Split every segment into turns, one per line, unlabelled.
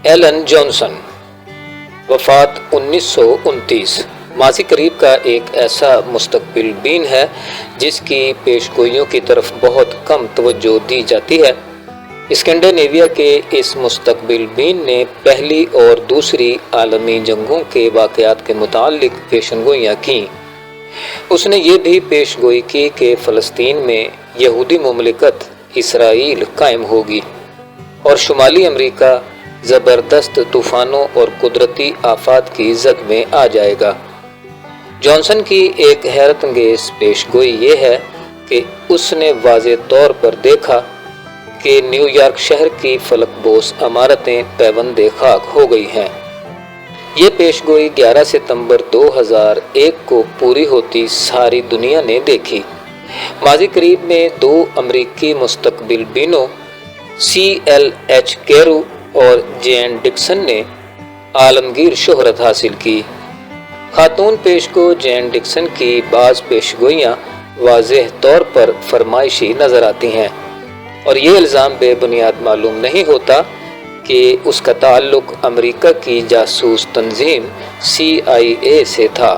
Alan Johnson, وفات 1929۔ ماضی قریب کا ایک ایسا مستقبل بین ہے جس کی پیشگوئیوں کی طرف بہت کم توجہ دی جاتی ہے۔ اسکینڈینیویا کے اس مستقبل بین نے پہلی اور دوسری عالمی جنگوں کے واقعات کے متعلق پیشن گوئیاں کیں۔ اس نے یہ بھی پیش گوئی کی کہ فلسطین میں یہودی مملکت اسرائیل قائم ہوگی اور شمالی امریکہ زبردست طوفانوں اور قدرتی آفات کی زد میں آ جائے گا۔ جانسن کی ایک حیرت انگیز پیش گوئی یہ ہے کہ اس نے واضح طور پر دیکھا کہ نیو یارک شہر کی فلک بوس عمارتیں پیوند خاک ہو گئی ہیں۔ یہ پیش گوئی 11 ستمبر 2001 کو پوری ہوتی ساری دنیا نے دیکھی۔ ماضی قریب میں دو امریکی مستقبل بینوں CLH کیرو اور جین ڈکسن نے عالمگیر شہرت حاصل کی۔ خاتون پیش گو جین ڈکسن کی بعض پیش گوئیاں واضح طور پر فرمائشی نظر آتی ہیں اور یہ الزام بے بنیاد معلوم نہیں ہوتا کہ اس کا تعلق امریکہ کی جاسوس تنظیم CIA سے تھا۔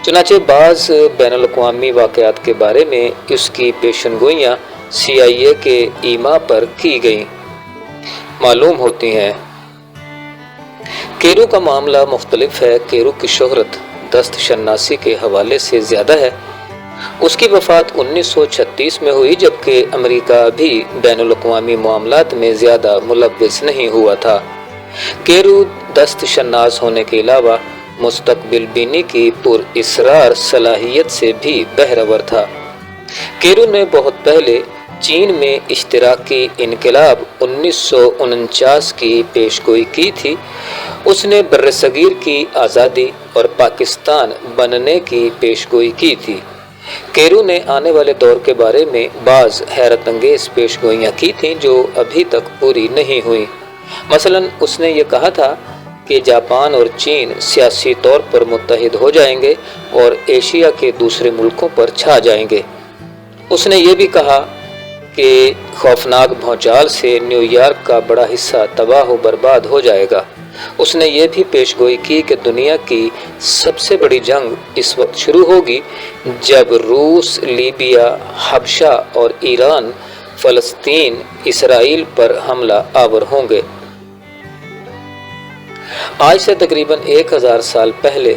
چنانچہ بعض بین الاقوامی واقعات کے بارے میں اس کی پیشن گوئیاں CIA کے ایما پر کی گئیں معلوم ہوتی ہیں۔ کیرو کا معاملہ مختلف ہے۔ کیرو کی شہرت دست شناسی کے حوالے سے زیادہ ہے۔ اس کی وفات 1936 میں ہوئی جبکہ امریکہ بھی بین الاقوامی معاملات میں زیادہ ملوث نہیں ہوا تھا۔ کیرو دست شناس ہونے کے علاوہ مستقبل بینی کی پر اصرار صلاحیت سے بھی بہرور تھا۔ کیرو نے بہت پہلے چین میں اشتراکی انقلاب 1949 کی پیشگوئی کی تھی۔ اس نے برصغیر کی آزادی اور پاکستان بننے کی پیشگوئی کی تھی۔ کیرو نے آنے والے دور کے بارے میں بعض حیرت انگیز پیشگوئیاں کی تھیں جو ابھی تک پوری نہیں ہوئیں۔ مثلاً اس نے یہ کہا تھا کہ جاپان اور چین سیاسی طور پر متحد ہو جائیں گے اور ایشیا کے دوسرے ملکوں پر چھا جائیں گے۔ اس نے یہ بھی کہا کہ خوفناک بھونچال سے نیو یارک کا بڑا حصہ تباہ و برباد ہو جائے گا۔ اس نے یہ بھی پیش گوئی کی کہ دنیا کی سب سے بڑی جنگ اس وقت شروع ہوگی جب روس، لیبیا، حبشہ اور ایران فلسطین، اسرائیل پر حملہ آور ہوں گے۔ آج سے تقریباً 1000 سال پہلے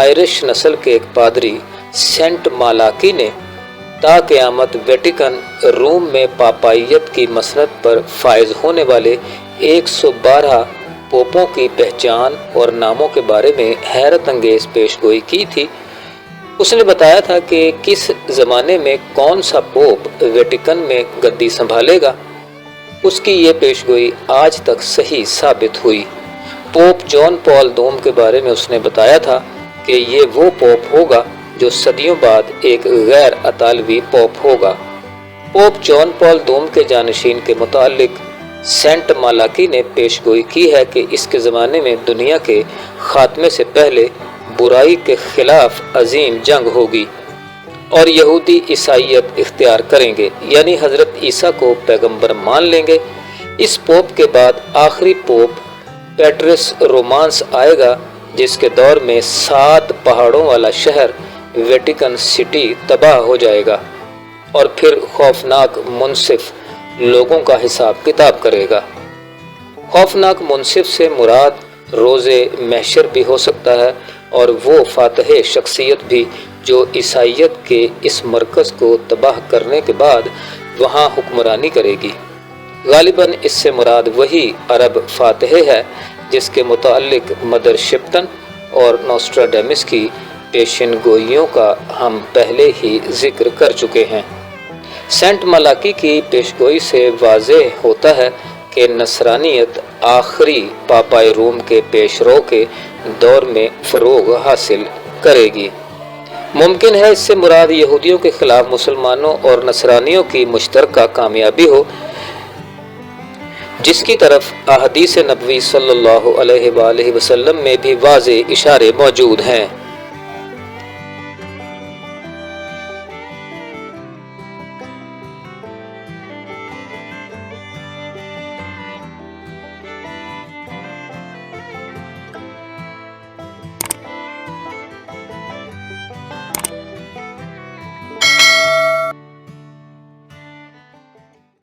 آئرش نسل کے ایک پادری سینٹ مالاکی نے تا قیامت ویٹیکن روم میں پاپائیت کی مسند پر فائز ہونے والے 112 پوپوں کی پہچان اور ناموں کے بارے میں حیرت انگیز پیش گوئی کی تھی۔ اس نے بتایا تھا کہ کس زمانے میں کون سا پوپ ویٹیکن میں گدی سنبھالے گا۔ اس کی یہ پیش گوئی آج تک صحیح ثابت ہوئی۔ پوپ جان پال دوم کے بارے میں اس نے بتایا تھا کہ یہ وہ پوپ ہوگا جو صدیوں بعد ایک غیر اطالوی پوپ ہوگا۔ پوپ جان پال دوم کے جانشین کے متعلق سینٹ مالاکی نے پیش گوئی کی ہے کہ اس کے زمانے میں دنیا کے خاتمے سے پہلے برائی کے خلاف عظیم جنگ ہوگی اور یہودی عیسائیت اختیار کریں گے، یعنی حضرت عیسیٰ کو پیغمبر مان لیں گے۔ اس پوپ کے بعد آخری پوپ پیٹرس رومانس آئے گا جس کے دور میں 7 پہاڑوں والا شہر ویٹیکن سٹی تباہ ہو جائے گا اور پھر خوفناک منصف لوگوں کا حساب کتاب کرے گا۔ خوفناک منصف سے مراد روز محشر بھی ہو سکتا ہے اور وہ فاتح شخصیت بھی جو عیسائیت کے اس مرکز کو تباہ کرنے کے بعد وہاں حکمرانی کرے گی۔ غالباً اس سے مراد وہی عرب فاتح ہے جس کے متعلق مدر شپٹن اور نوسٹراڈیمس کی پیشن گوئیوں کا ہم پہلے ہی ذکر کر چکے ہیں۔ سینٹ مالاکی کی پیشگوئی سے واضح ہوتا ہے کہ نصرانیت آخری پاپائے روم کے پیش رو کے دور میں فروغ حاصل کرے گی۔ ممکن ہے اس سے مراد یہودیوں کے خلاف مسلمانوں اور نصرانیوں کی مشترکہ کامیابی ہو، جس کی طرف احادیث نبوی صلی اللہ علیہ وآلہ وسلم میں بھی واضح اشارے موجود ہیں۔